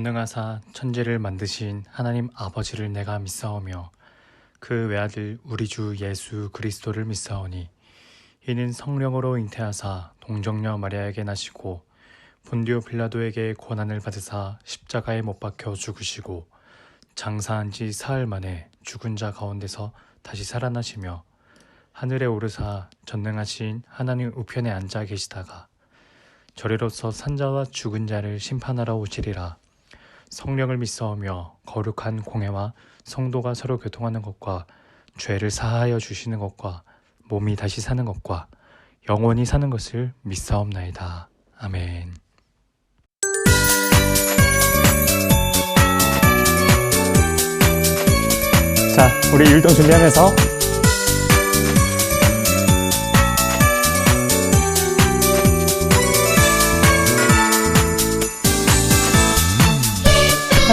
전능하사 천지를 만드신 하나님 아버지를 내가 믿사오며 그 외아들 우리 주 예수 그리스도를 믿사오니 이는 성령으로 잉태하사 동정녀 마리아에게 나시고 본디오 빌라도에게 고난을 받으사 십자가에 못 박혀 죽으시고 장사한 지 사흘 만에 죽은 자 가운데서 다시 살아나시며 하늘에 오르사 전능하신 하나님 우편에 앉아 계시다가 저리로서 산자와 죽은 자를 심판하러 오시리라. 성령을 믿사오며 거룩한 공회와 성도가 서로 교통하는 것과 죄를 사하여 주시는 것과 몸이 다시 사는 것과 영원히 사는 것을 믿사옵나이다. 아멘. 자, 우리 율동 준비하면서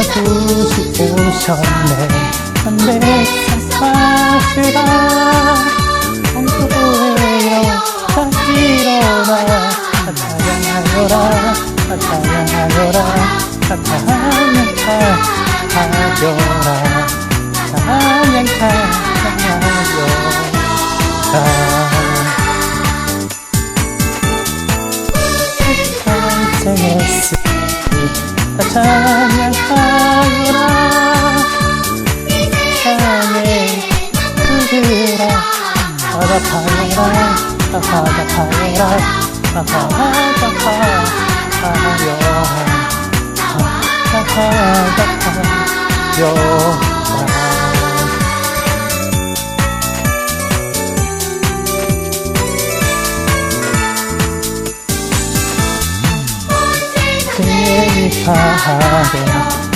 구시 오셨네 내 산사스가 성도회여 다시 일어나 찬양하여라 찬양하여라 찬양 찬양하여라 찬양 찬양하여라 탄생했으니 찬양하여라 찬양해 그들아 하다하여라 하다하여라 하다하여라 하다하여라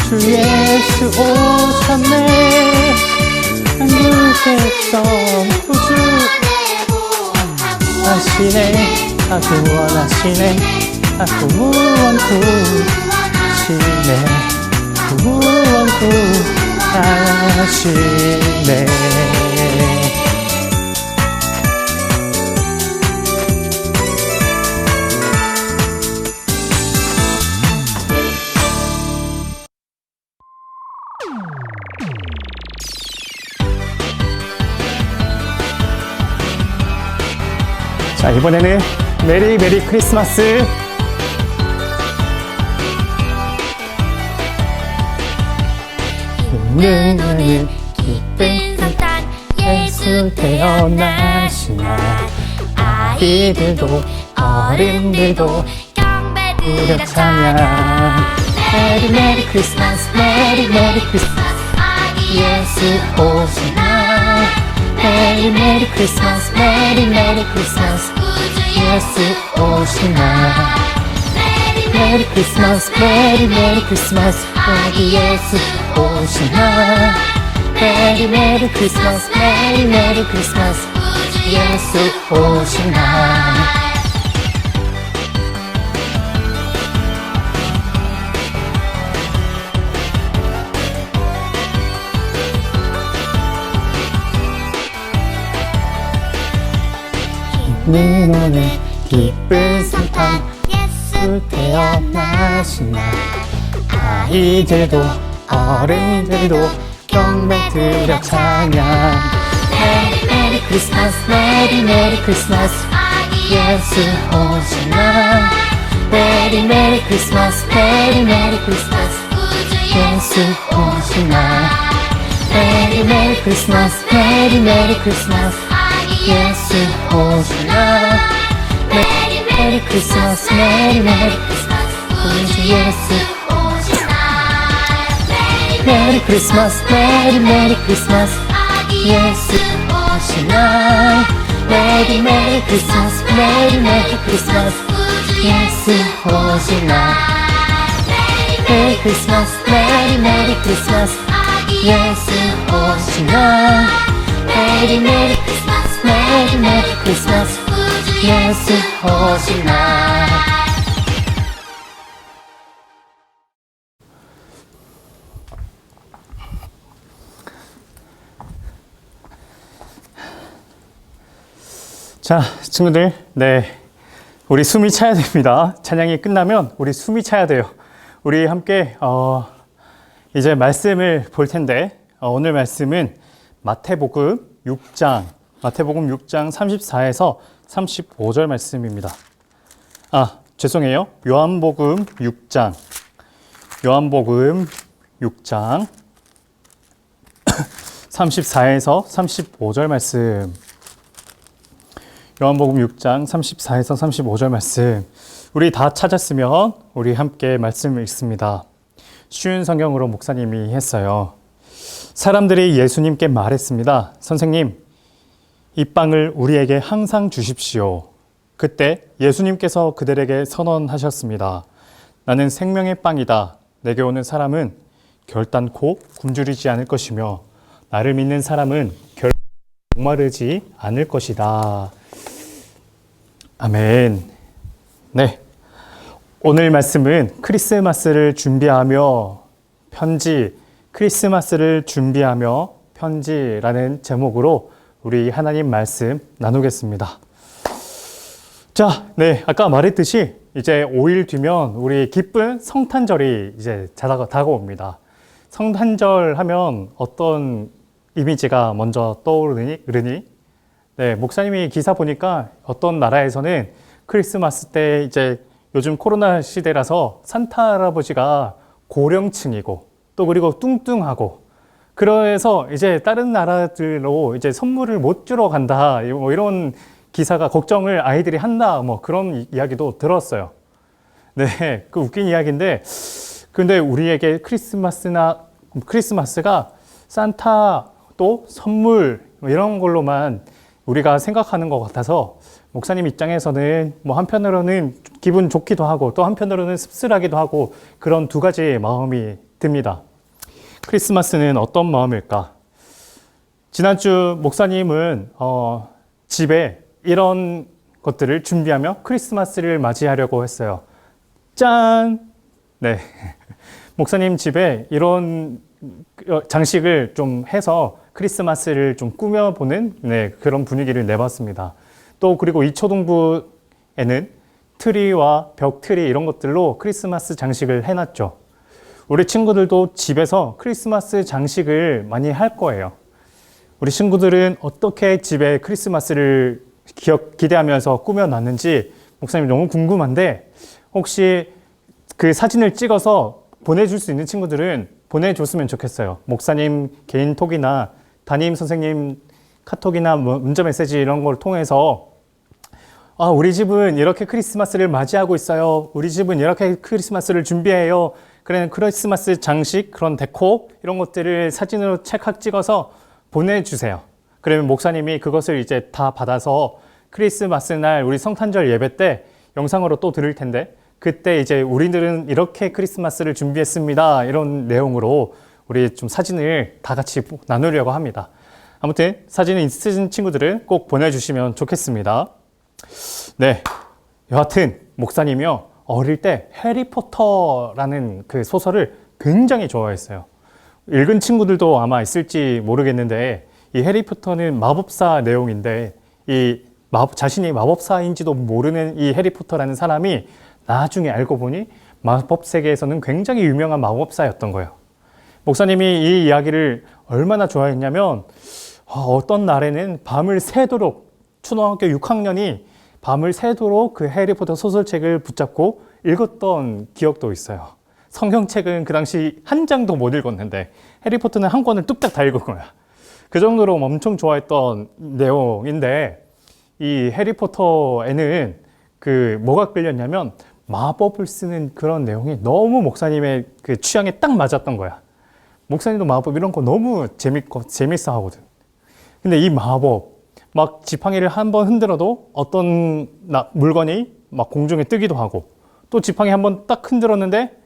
주 예수 오셨네 한국의 백성 구주 하시네 구원하시네 구원 구시네 구원 구하시네 자, 이번에는 메리 크리스마스. 오늘은 기쁜 산탄 예수 태어나신 날 아이들도 어른들도 경배 드려 찬양 메리 크리스마스 메리 크리스마스 예수 오신 날 메리 크리스마스 메리 크리스마스 예수 오신 날 메리 크리스마스 메리 크리스마스 여기 예수 오신 날 메리 크리스마스 메리 크리스마스 예수 오신 날 오늘 기쁜 산탄 예수 태어나신 날 아이들도 어른들도 경배 드려 찬양 메리 크리스마스 메리 크리스마스 예수 오신 날 메리 크리스마스 메리 크리스마스 예수 오신 날 메리 크리스마스 메리 크리스마스 예수 오신 날 메리 크리스마스 메리 크리스마스 우리 예수 오신 날 메리 크리스마스 메리 크리스마스 예수 오신 날 메리 크리스마스 메리 크리스마스 예수 오신 날 메리 크리스마스 메리 크리스마스 예수 오신 날 메리 크리스마스 메리 크리스마스 예수 오신 날 자, 친구들, 네, 우리 숨이 차야 됩니다. 찬양이 끝나면 우리 숨이 차야 돼요. 우리 함께 이제 말씀을 볼 텐데 오늘 말씀은 마태복음 6장 34에서 35절 말씀입니다. 죄송해요. 요한복음 6장 34에서 35절 말씀. 요한복음 6장 34에서 35절 말씀. 우리 다 찾았으면 우리 함께 말씀을 읽습니다. 쉬운 성경으로 목사님이 했어요. 사람들이 예수님께 말했습니다. 선생님, 이 빵을 우리에게 항상 주십시오. 그때 예수님께서 그들에게 선언하셨습니다. 나는 생명의 빵이다. 내게 오는 사람은 결단코 굶주리지 않을 것이며 나를 믿는 사람은 결코 목마르지 않을 것이다. 아멘. 네. 오늘 말씀은 크리스마스를 준비하며 편지라는 제목으로 우리 하나님 말씀 나누겠습니다. 자, 네. 아까 말했듯이 이제 5일 뒤면 우리 기쁜 성탄절이 이제 다가옵니다. 성탄절 하면 어떤 이미지가 먼저 떠오르니? 네, 목사님이 기사 보니까 어떤 나라에서는 크리스마스 때 이제 요즘 코로나 시대라서 산타 할아버지가 고령층이고 또 그리고 뚱뚱하고 그래서 이제 다른 나라들로 이제 선물을 못 주러 간다. 뭐 이런 기사가 걱정을 아이들이 한다. 뭐 그런 이야기도 들었어요. 네, 그 웃긴 이야기인데 근데 우리에게 크리스마스가 산타 또 선물 이런 걸로만 우리가 생각하는 것 같아서 목사님 입장에서는 뭐 한편으로는 기분 좋기도 하고 또 한편으로는 씁쓸하기도 하고 그런 두 가지의 마음이 듭니다. 크리스마스는 어떤 마음일까? 지난주 목사님은 집에 이런 것들을 준비하며 크리스마스를 맞이하려고 했어요. 짠! 네. 목사님 집에 이런 장식을 좀 해서 크리스마스를 좀 꾸며보는 그런 분위기를 내봤습니다. 또 그리고 이초동부에는 트리와 벽트리 이런 것들로 크리스마스 장식을 해놨죠. 우리 친구들도 집에서 크리스마스 장식을 많이 할 거예요. 우리 친구들은 어떻게 집에 크리스마스를 기대하면서 꾸며놨는지 목사님 너무 궁금한데 혹시 그 사진을 찍어서 보내줄 수 있는 친구들은 보내줬으면 좋겠어요. 목사님 개인톡이나 담임 선생님 카톡이나 문자 메시지 이런 걸 통해서 우리 집은 이렇게 크리스마스를 맞이하고 있어요. 우리 집은 이렇게 크리스마스를 준비해요. 그런 크리스마스 장식, 그런 데코 이런 것들을 사진으로 찰칵 찍어서 보내주세요. 그러면 목사님이 그것을 이제 다 받아서 크리스마스 날 우리 성탄절 예배 때 영상으로 또 들을 텐데 그때 이제 우리들은 이렇게 크리스마스를 준비했습니다. 이런 내용으로 우리 좀 사진을 다 같이 나누려고 합니다. 아무튼 사진이 있으신 친구들은 꼭 보내주시면 좋겠습니다. 네, 여하튼 목사님이요 어릴 때 해리포터라는 그 소설을 굉장히 좋아했어요. 읽은 친구들도 아마 있을지 모르겠는데 이 해리포터는 마법사 내용인데 자신이 마법사인지도 모르는 이 해리포터라는 사람이 나중에 알고 보니 마법 세계에서는 굉장히 유명한 마법사였던 거예요. 목사님이 이 이야기를 얼마나 좋아했냐면 어떤 날에는 밤을 새도록 초등학교 6학년이 밤을 새도록 그 해리포터 소설책을 붙잡고 읽었던 기억도 있어요. 성경책은 그 당시 한 장도 못 읽었는데 해리포터는 한 권을 뚝딱 다 읽은 거야. 그 정도로 엄청 좋아했던 내용인데 이 해리포터에는 뭐가 끌렸냐면 마법을 쓰는 그런 내용이 너무 목사님의 그 취향에 딱 맞았던 거야. 목사님도 마법 이런 거 너무 재밌어 하거든. 근데 이 마법, 막 지팡이를 한번 흔들어도 어떤 물건이 막 공중에 뜨기도 하고 또 지팡이 한번 딱 흔들었는데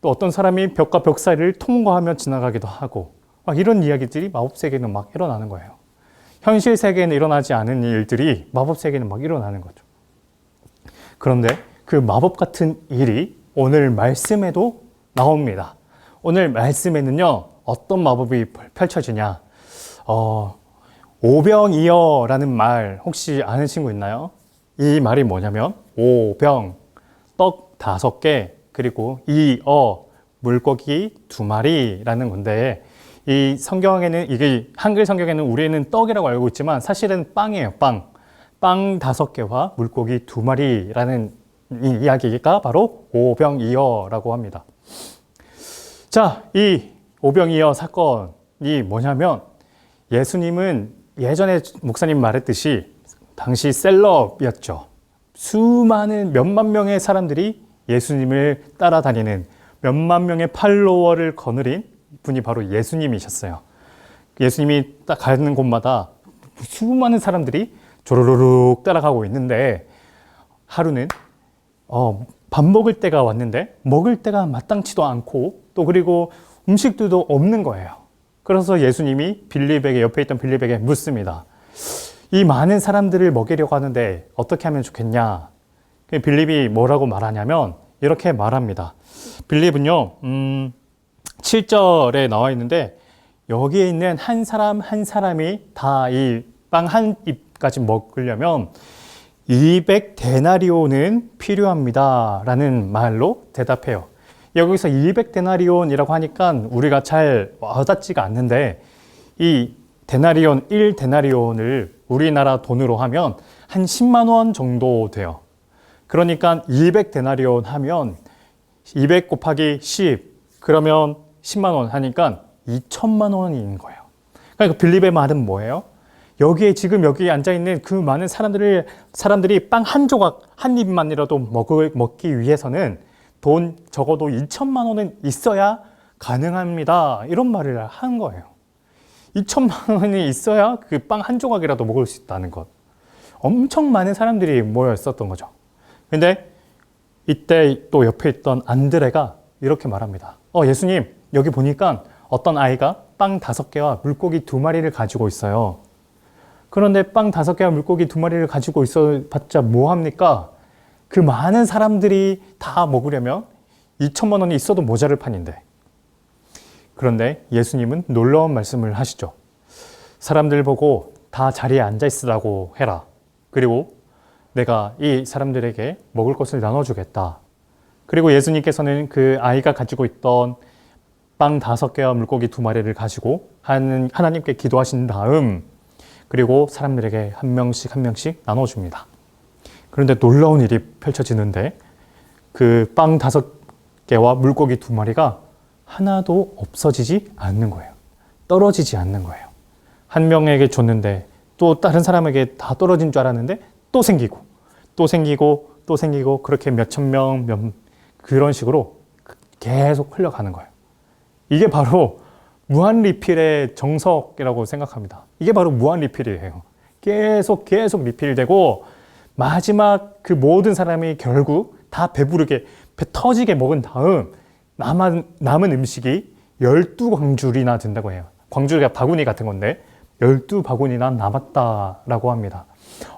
또 어떤 사람이 벽과 벽 사이를 통과하며 지나가기도 하고 막 이런 이야기들이 마법 세계는 막 일어나는 거예요. 현실 세계에는 일어나지 않은 일들이 마법 세계는 막 일어나는 거죠. 그런데 그 마법 같은 일이 오늘 말씀에도 나옵니다. 오늘 말씀에는요, 어떤 마법이 펼쳐지냐. 오병이어라는 말 혹시 아는 친구 있나요? 이 말이 뭐냐면 오병, 떡 5개, 그리고 물고기 2마리라는 건데, 이 성경에는, 이게 한글 성경에는 우리는 떡이라고 알고 있지만 사실은 빵이에요. 빵 5개와 물고기 2마리라는 이 이야기가 바로 오병이어라고 합니다. 자, 이 오병이어 사건이 뭐냐면, 예수님은 예전에 목사님 말했듯이 당시 셀럽이었죠. 수많은 몇만 명의 사람들이 예수님을 따라다니는, 몇만 명의 팔로워를 거느린 분이 바로 예수님이셨어요. 예수님이 딱 가는 곳마다 수많은 사람들이 조르르륵 따라가고 있는데, 하루는 밥 먹을 때가 왔는데 먹을 때가 마땅치도 않고, 또 그리고 음식들도 없는 거예요. 그래서 예수님이 빌립에게, 옆에 있던 빌립에게 묻습니다. 이 많은 사람들을 먹이려고 하는데 어떻게 하면 좋겠냐? 빌립이 뭐라고 말하냐면 이렇게 말합니다. 빌립은요, 7절에 나와 있는데, 여기에 있는 한 사람 한 사람이 다 이 빵 한 입까지 먹으려면 200데나리온은 필요합니다 라는 말로 대답해요. 여기서 200데나리온이라고 하니까 우리가 잘 와닿지가 않는데, 이 데나리온, 1데나리온을 우리나라 돈으로 하면 한 10만 원 정도 돼요. 그러니까 200데나리온 하면 200 곱하기 10, 그러면 10만 원 하니까 2천만 원인 거예요. 그러니까 빌립의 말은 뭐예요? 여기에 지금 여기 앉아있는 그 많은 사람들이 빵 한 조각, 한 입만이라도 먹기 위해서는 돈 적어도 2천만 원은 있어야 가능합니다. 이런 말을 한 거예요. 2천만 원이 있어야 그 빵 한 조각이라도 먹을 수 있다는 것. 엄청 많은 사람들이 모여 있었던 거죠. 근데 이때 또 옆에 있던 안드레가 이렇게 말합니다. 예수님, 여기 보니까 어떤 아이가 빵 5개와 물고기 2마리를 가지고 있어요. 그런데 빵 5개와 물고기 2마리를 가지고 있어 봤자 뭐합니까? 그 많은 사람들이 다 먹으려면 2천만 원이 있어도 모자랄 판인데. 그런데 예수님은 놀라운 말씀을 하시죠. 사람들 보고 다 자리에 앉아 있으라고 해라. 그리고 내가 이 사람들에게 먹을 것을 나눠주겠다. 그리고 예수님께서는 그 아이가 가지고 있던 빵 5개와 물고기 2마리를 가지고 하나님께 기도하신 다음, 그리고 사람들에게 한 명씩 한 명씩 나눠줍니다. 그런데 놀라운 일이 펼쳐지는데, 그 빵 5개와 물고기 2마리가 하나도 없어지지 않는 거예요. 떨어지지 않는 거예요. 한 명에게 줬는데 또 다른 사람에게 다 떨어진 줄 알았는데 또 생기고 또 생기고 또 생기고, 그렇게 몇천 명, 그런 식으로 계속 흘러가는 거예요. 이게 바로 무한 리필의 정석이라고 생각합니다. 이게 바로 무한 리필이에요. 계속 리필되고, 마지막 그 모든 사람이 결국 다 배부르게, 배 터지게 먹은 다음 남은 음식이 12광줄이나 된다고 해요. 광줄이 바구니 같은 건데 12바구니나 남았다라고 합니다.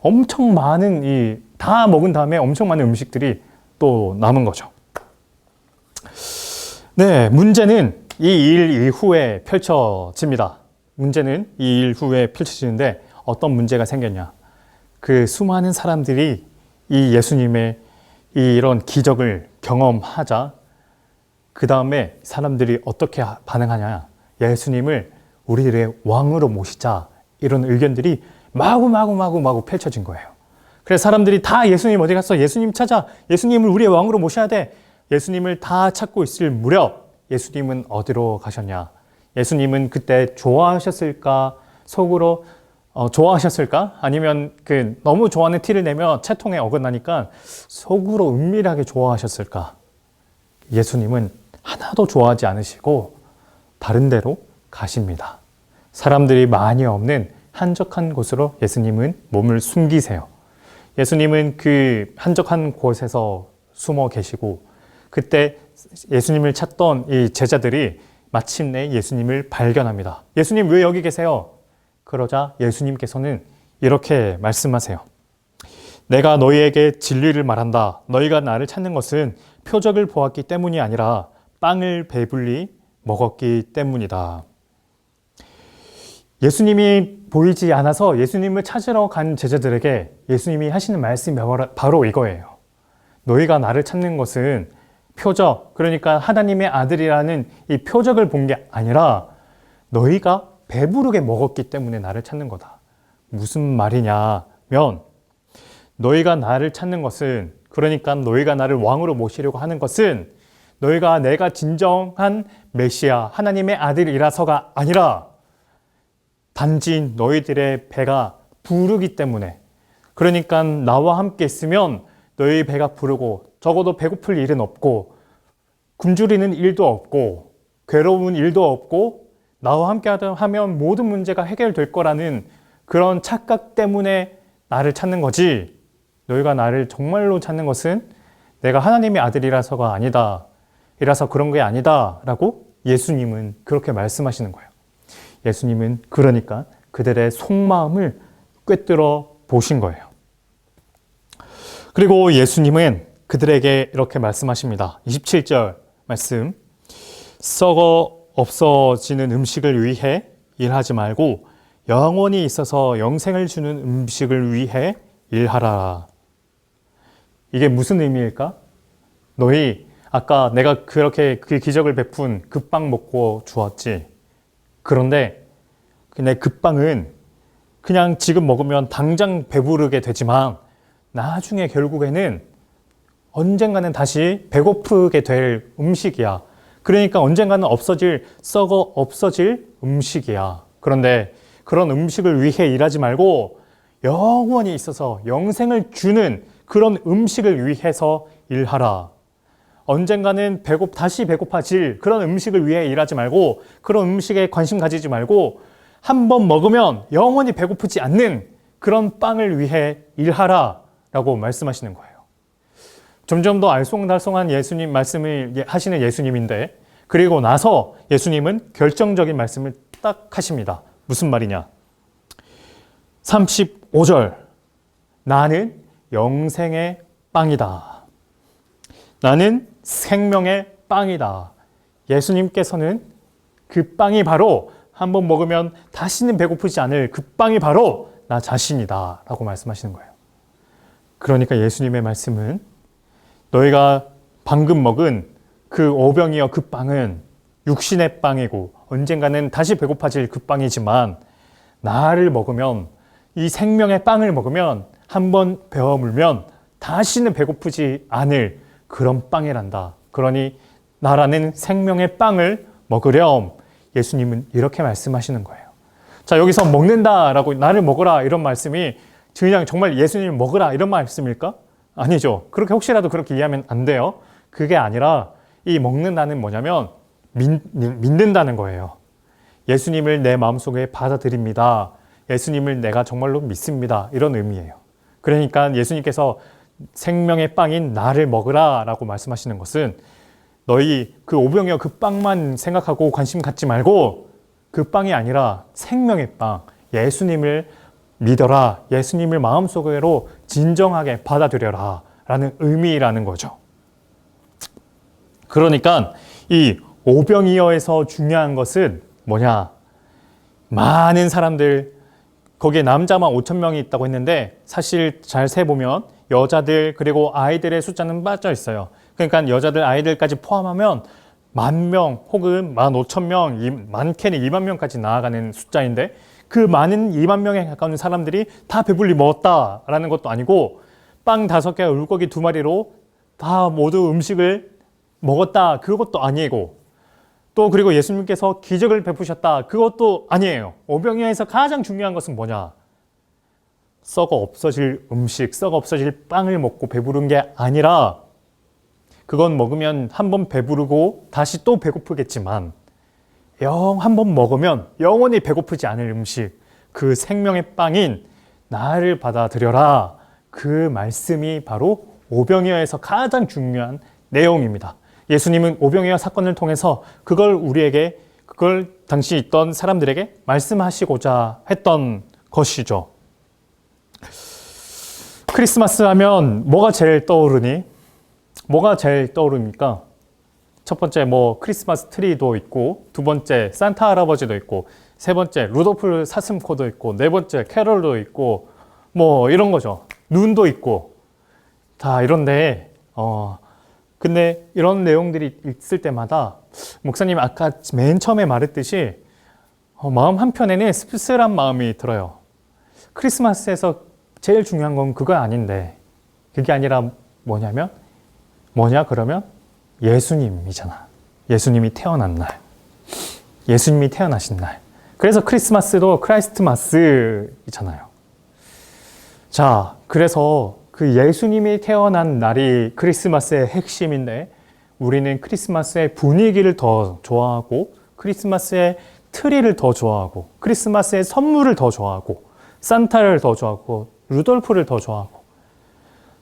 엄청 많은, 다 먹은 다음에 엄청 많은 음식들이 또 남은 거죠. 네, 문제는 이 일 이후에 펼쳐집니다. 문제는 이 일 후에 펼쳐지는데 어떤 문제가 생겼냐. 그 수많은 사람들이 이 예수님의 이런 기적을 경험하자, 그 다음에 사람들이 어떻게 반응하냐. 예수님을 우리들의 왕으로 모시자. 이런 의견들이 마구 펼쳐진 거예요. 그래서 사람들이 다 예수님 어디 갔어? 예수님 찾아. 예수님을 우리의 왕으로 모셔야 돼. 예수님을 다 찾고 있을 무렵, 예수님은 어디로 가셨냐? 예수님은 그때 좋아하셨을까? 속으로 좋아하셨을까? 아니면 너무 좋아하는 티를 내며 채통에 어긋나니까 속으로 은밀하게 좋아하셨을까? 예수님은 하나도 좋아하지 않으시고 다른 데로 가십니다. 사람들이 많이 없는 한적한 곳으로 예수님은 몸을 숨기세요. 예수님은 그 한적한 곳에서 숨어 계시고, 그때 예수님을 찾던 이 제자들이 마침내 예수님을 발견합니다. 예수님 왜 여기 계세요? 그러자 예수님께서는 이렇게 말씀하세요. 내가 너희에게 진리를 말한다. 너희가 나를 찾는 것은 표적을 보았기 때문이 아니라 빵을 배불리 먹었기 때문이다. 예수님이 보이지 않아서 예수님을 찾으러 간 제자들에게 예수님이 하시는 말씀이 바로 이거예요. 너희가 나를 찾는 것은 표적, 그러니까 하나님의 아들이라는 이 표적을 본 게 아니라 너희가 배부르게 먹었기 때문에 나를 찾는 거다. 무슨 말이냐면 너희가 나를 찾는 것은, 그러니까 너희가 나를 왕으로 모시려고 하는 것은 너희가 내가 진정한 메시아 하나님의 아들이라서가 아니라 단지 너희들의 배가 부르기 때문에, 그러니까 나와 함께 있으면 너희 배가 부르고 적어도 배고플 일은 없고 굶주리는 일도 없고 괴로운 일도 없고 나와 함께 하면 모든 문제가 해결될 거라는 그런 착각 때문에 나를 찾는 거지, 너희가 나를 정말로 찾는 것은 내가 하나님의 아들이라서가 아니다, 이라서 그런 게 아니다 라고 예수님은 그렇게 말씀하시는 거예요. 예수님은 그러니까 그들의 속마음을 꿰뚫어 보신 거예요. 그리고 예수님은 그들에게 이렇게 말씀하십니다. 27절 말씀, 썩어 없어지는 음식을 위해 일하지 말고 영원히 있어서 영생을 주는 음식을 위해 일하라. 이게 무슨 의미일까? 너희 아까 내가 그렇게 그 기적을 베푼 그 빵 먹고 주었지. 그런데 그 빵은 그냥 지금 먹으면 당장 배부르게 되지만 나중에 결국에는 언젠가는 다시 배고프게 될 음식이야. 그러니까 언젠가는 썩어 없어질 음식이야. 그런데 그런 음식을 위해 일하지 말고 영원히 있어서 영생을 주는 그런 음식을 위해서 일하라. 언젠가는 다시 배고파질 그런 음식을 위해 일하지 말고, 그런 음식에 관심 가지지 말고 한 번 먹으면 영원히 배고프지 않는 그런 빵을 위해 일하라 라고 말씀하시는 거예요. 점점 더 알쏭달쏭한 예수님 말씀을 하시는 예수님인데, 그리고 나서 예수님은 결정적인 말씀을 딱 하십니다. 무슨 말이냐? 35절, 나는 영생의 빵이다. 나는 생명의 빵이다. 예수님께서는 그 빵이 바로 한번 먹으면 다시는 배고프지 않을 그 빵이 바로 나 자신이다 라고 말씀하시는 거예요. 그러니까 예수님의 말씀은 너희가 방금 먹은 그 오병이어 그 빵은 육신의 빵이고 언젠가는 다시 배고파질 그 빵이지만, 나를 먹으면, 이 생명의 빵을 먹으면 한번 배워 물면 다시는 배고프지 않을 그런 빵이란다. 그러니 나라는 생명의 빵을 먹으렴. 예수님은 이렇게 말씀하시는 거예요. 자, 여기서 먹는다라고, 나를 먹으라 이런 말씀이 그냥 정말 예수님을 먹으라 이런 말씀일까? 아니죠. 그렇게 혹시라도 그렇게 이해하면 안 돼요. 그게 아니라 이 먹는다는 뭐냐면 믿는다는 거예요. 예수님을 내 마음속에 받아들입니다. 예수님을 내가 정말로 믿습니다. 이런 의미예요. 그러니까 예수님께서 생명의 빵인 나를 먹으라 라고 말씀하시는 것은 너희 그 오병이어 그 빵만 생각하고 관심 갖지 말고 그 빵이 아니라 생명의 빵, 예수님을 믿어라, 예수님을 마음속으로 진정하게 받아들여라 라는 의미라는 거죠. 그러니까 이 오병이어에서 중요한 것은 뭐냐? 많은 사람들, 거기에 남자만 5,000명이 있다고 했는데 사실 잘 세보면 여자들 그리고 아이들의 숫자는 빠져 있어요. 그러니까 여자들 아이들까지 포함하면 10,000명 혹은 15,000명, 많게는 20,000명까지 나아가는 숫자인데, 그 많은 20,000명에 가까운 사람들이 다 배불리 먹었다라는 것도 아니고 빵 5개, 울고기 2마리로 다 모두 음식을 먹었다 그것도 아니고, 또 그리고 예수님께서 기적을 베푸셨다 그것도 아니에요. 오병이어에서 가장 중요한 것은 뭐냐? 썩어 없어질 음식, 썩어 없어질 빵을 먹고 배부른 게 아니라, 그건 먹으면 한번 배부르고 다시 또 배고프겠지만 한번 먹으면 영원히 배고프지 않을 음식, 그 생명의 빵인 나를 받아들여라. 그 말씀이 바로 오병이어에서 가장 중요한 내용입니다. 예수님은 오병이어 사건을 통해서 그걸 당시 있던 사람들에게 말씀하시고자 했던 것이죠. 크리스마스 하면 뭐가 제일 떠오르니? 뭐가 제일 떠오릅니까? 첫 번째 크리스마스 트리도 있고, 두 번째 산타 할아버지도 있고, 세 번째 루돌프 사슴코도 있고, 네 번째 캐럴도 있고, 이런 거죠. 눈도 있고 다 이런데 근데 이런 내용들이 있을 때마다 목사님 아까 맨 처음에 말했듯이 마음 한편에는 씁쓸한 마음이 들어요. 크리스마스에서 제일 중요한 건 그거 아닌데, 그게 아니라 뭐냐 그러면 예수님이잖아. 예수님이 태어난 날, 예수님이 태어나신 날. 그래서 크리스마스도 크라이스트마스이잖아요. 자, 그래서 그 예수님이 태어난 날이 크리스마스의 핵심인데, 우리는 크리스마스의 분위기를 더 좋아하고, 크리스마스의 트리를 더 좋아하고, 크리스마스의 선물을 더 좋아하고, 산타를 더 좋아하고, 루돌프를 더 좋아하고,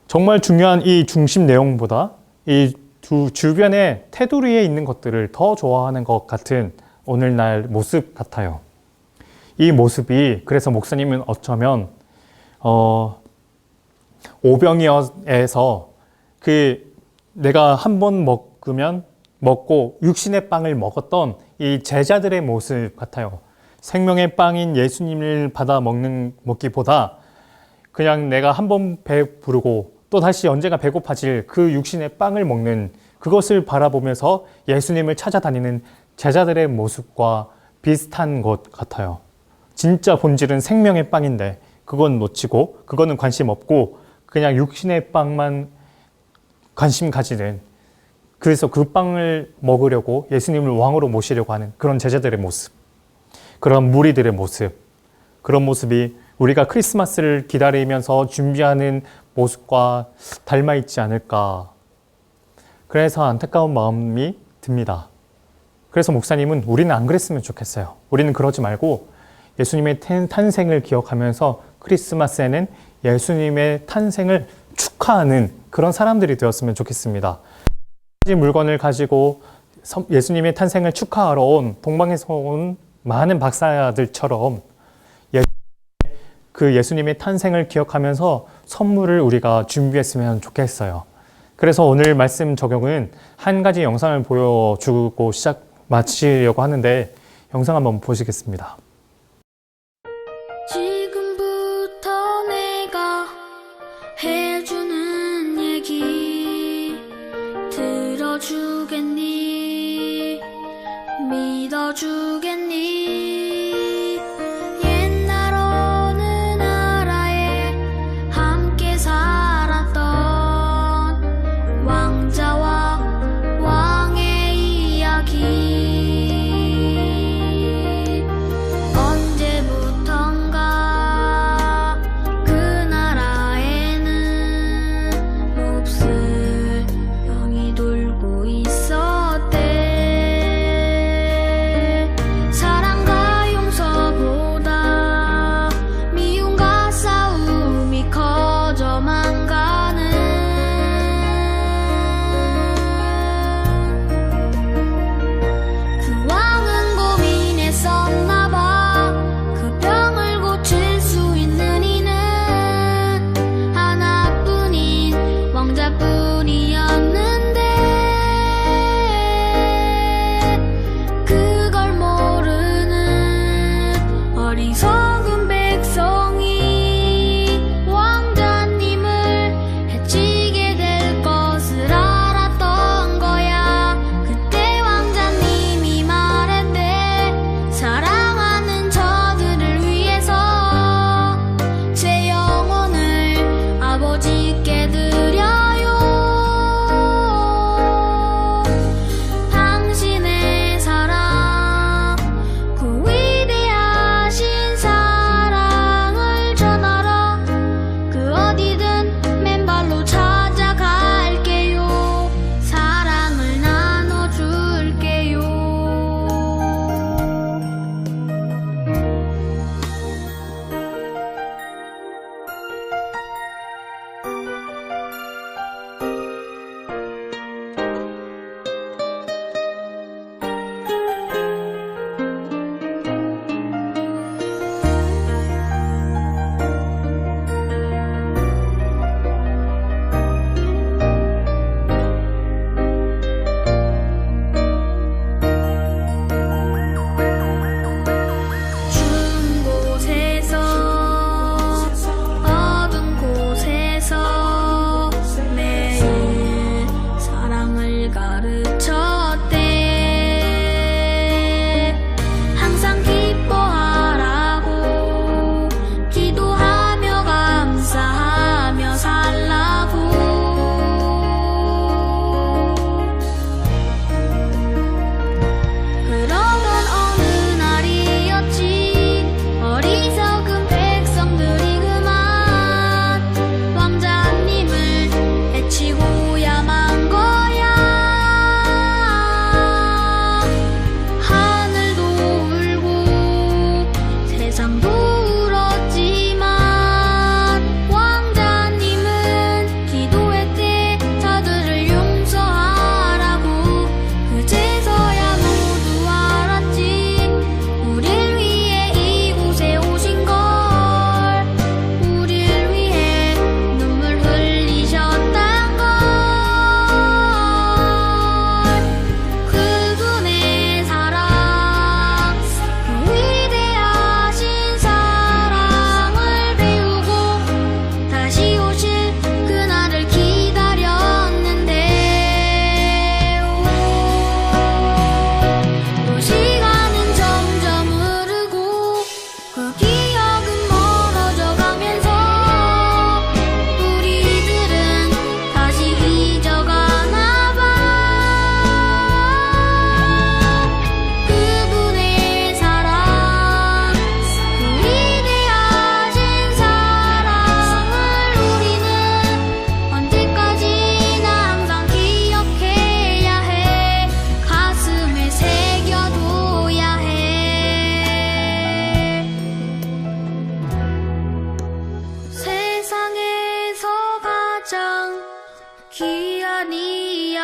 정말 중요한 이 중심 내용보다 이 두 주변의 테두리에 있는 것들을 더 좋아하는 것 같은 오늘날 모습 같아요. 이 모습이, 그래서 목사님은 어쩌면 오병이어에서 내가 한 번 먹고 육신의 빵을 먹었던 이 제자들의 모습 같아요. 생명의 빵인 예수님을 받아 먹기보다 그냥 내가 한 번 배부르고 또 다시 언젠가 배고파질 그 육신의 빵을 먹는, 그것을 바라보면서 예수님을 찾아다니는 제자들의 모습과 비슷한 것 같아요. 진짜 본질은 생명의 빵인데 그건 놓치고, 그거는 관심 없고 그냥 육신의 빵만 관심 가지는, 그래서 그 빵을 먹으려고 예수님을 왕으로 모시려고 하는 그런 제자들의 모습, 그런 무리들의 모습, 그런 모습이 우리가 크리스마스를 기다리면서 준비하는 모습과 닮아 있지 않을까. 그래서 안타까운 마음이 듭니다. 그래서 목사님은 우리는 안 그랬으면 좋겠어요. 우리는 그러지 말고 예수님의 탄생을 기억하면서 크리스마스에는 예수님의 탄생을 축하하는 그런 사람들이 되었으면 좋겠습니다. 물건을 가지고 예수님의 탄생을 축하하러 온 동방에서 온 많은 박사들처럼 그 예수님의 탄생을 기억하면서 선물을 우리가 준비했으면 좋겠어요. 그래서 오늘 말씀 적용은 한 가지 영상을 보여주고 마치려고 하는데, 영상 한번 보시겠습니다. 지금부터 내가 해주는 얘기 들어주겠니? 믿어주겠니?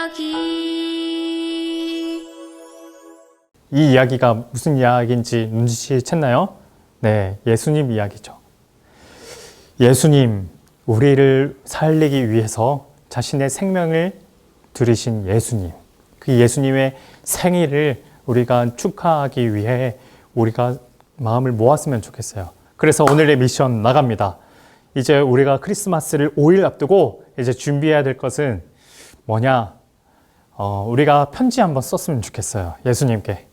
이야기 이 이야기가 무슨 이야기인지 눈치챘나요? 네, 예수님 이야기죠. 예수님, 우리를 살리기 위해서 자신의 생명을 들이신 예수님. 그 예수님의 생일을 우리가 축하하기 위해 우리가 마음을 모았으면 좋겠어요. 그래서 오늘의 미션 나갑니다. 이제 우리가 크리스마스를 5일 앞두고 이제 준비해야 될 것은 뭐냐? 우리가 편지 한번 썼으면 좋겠어요. 예수님께.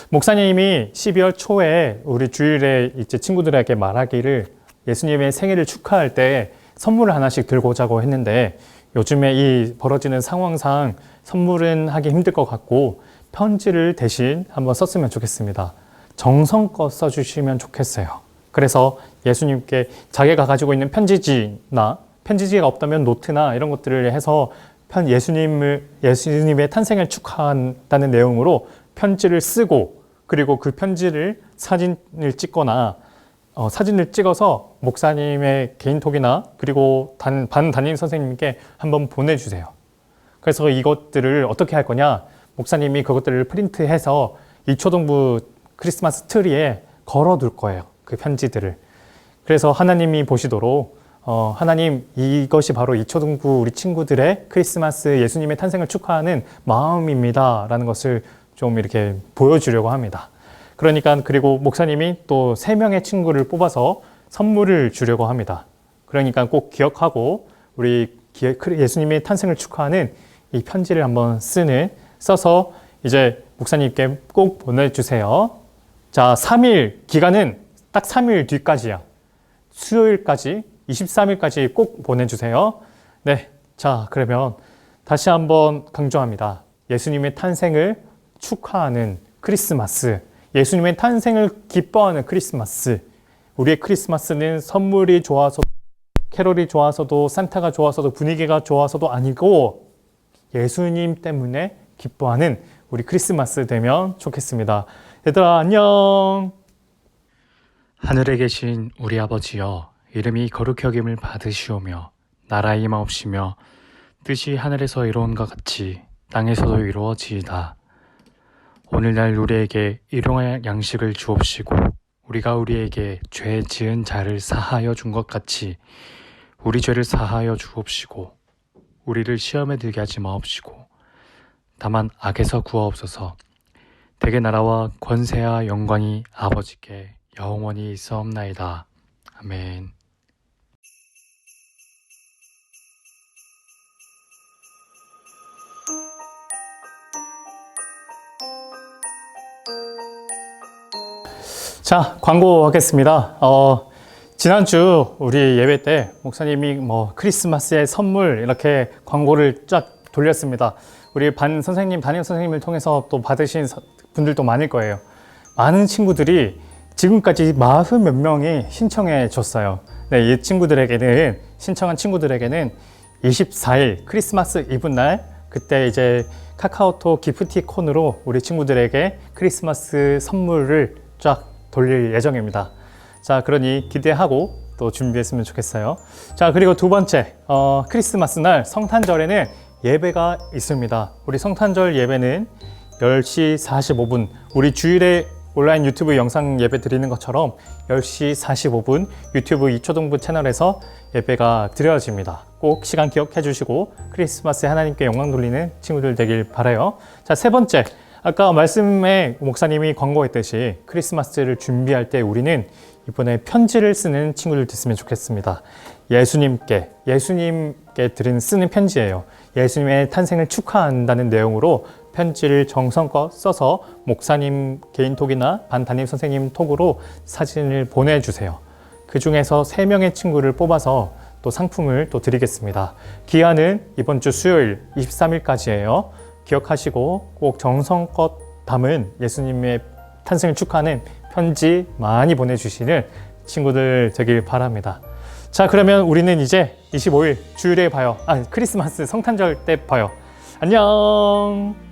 목사님이 12월 초에 우리 주일에 이제 친구들에게 말하기를 예수님의 생일을 축하할 때 선물을 하나씩 들고 오자고 했는데 요즘에 이 벌어지는 상황상 선물은 하기 힘들 것 같고 편지를 대신 한번 썼으면 좋겠습니다. 정성껏 써주시면 좋겠어요. 그래서 예수님께 자기가 가지고 있는 편지지나 편지지가 없다면 노트나 이런 것들을 해서 예수님의 탄생을 축하한다는 내용으로 편지를 쓰고 그리고 그 편지를 사진을 찍거나 사진을 찍어서 목사님의 개인톡이나 그리고 반 담임 선생님께 한번 보내주세요. 그래서 이것들을 어떻게 할 거냐? 목사님이 그것들을 프린트해서 이초동부 크리스마스 트리에 걸어둘 거예요. 그 편지들을. 그래서 하나님이 보시도록 하나님, 이것이 바로 이초동부 우리 친구들의 크리스마스 예수님의 탄생을 축하하는 마음입니다 라는 것을 좀 이렇게 보여주려고 합니다. 그러니까 그리고 목사님이 또 3명의 친구를 뽑아서 선물을 주려고 합니다. 그러니까 꼭 기억하고 우리 예수님의 탄생을 축하하는 이 편지를 한번 써서 이제 목사님께 꼭 보내주세요. 자, 3일 기간은 딱 3일 뒤까지야. 수요일까지 23일까지 꼭 보내주세요. 네, 자 그러면 다시 한번 강조합니다. 예수님의 탄생을 축하하는 크리스마스, 예수님의 탄생을 기뻐하는 크리스마스. 우리의 크리스마스는 선물이 좋아서, 캐롤이 좋아서도, 산타가 좋아서도, 분위기가 좋아서도 아니고 예수님 때문에 기뻐하는 우리 크리스마스 되면 좋겠습니다. 얘들아 안녕. 하늘에 계신 우리 아버지여, 이름이 거룩히 여김을 받으시오며 나라의 임하옵시며 뜻이 하늘에서 이루어진 것 같이 땅에서도 이루어지이다. 오늘날 우리에게 일용할 양식을 주옵시고 우리가 우리에게 죄 지은 자를 사하여 준 것 같이 우리 죄를 사하여 주옵시고 우리를 시험에 들게 하지 마옵시고 다만 악에서 구하옵소서. 대개 나라와 권세와 영광이 아버지께 영원히 있사옵나이다. 아멘. 자, 광고하겠습니다. 지난주 우리 예배 때 목사님이 크리스마스의 선물 이렇게 광고를 쫙 돌렸습니다. 우리 반 선생님, 담임 선생님을 통해서 또 받으신 분들도 많을 거예요. 많은 친구들이 지금까지 40 몇 명이 신청해 줬어요. 네, 이 친구들에게는, 신청한 친구들에게는 24일 크리스마스 이브 날 그때 이제 카카오톡 기프티콘으로 우리 친구들에게 크리스마스 선물을 쫙 돌릴 예정입니다. 자, 그러니 기대하고 또 준비했으면 좋겠어요. 자, 그리고 두 번째, 크리스마스 날 성탄절에는 예배가 있습니다. 우리 성탄절 예배는 10시 45분, 우리 주일에 온라인 유튜브 영상 예배 드리는 것처럼 10시 45분 유튜브 이초동부 채널에서 예배가 드려집니다. 꼭 시간 기억해 주시고 크리스마스에 하나님께 영광 돌리는 친구들 되길 바라요. 자, 세 번째, 아까 말씀에 목사님이 광고했듯이 크리스마스를 준비할 때 우리는 이번에 편지를 쓰는 친구들 됐으면 좋겠습니다. 예수님께 쓰는 편지예요. 예수님의 탄생을 축하한다는 내용으로 편지를 정성껏 써서 목사님 개인톡이나 반 담임 선생님 톡으로 사진을 보내주세요. 그 중에서 3명의 친구를 뽑아서 또 상품을 또 드리겠습니다. 기한은 이번 주 수요일 23일까지예요. 기억하시고 꼭 정성껏 담은 예수님의 탄생을 축하하는 편지 많이 보내주시는 친구들 되길 바랍니다. 자, 그러면 우리는 이제 25일 주일에 봐요. 크리스마스 성탄절 때 봐요. 안녕.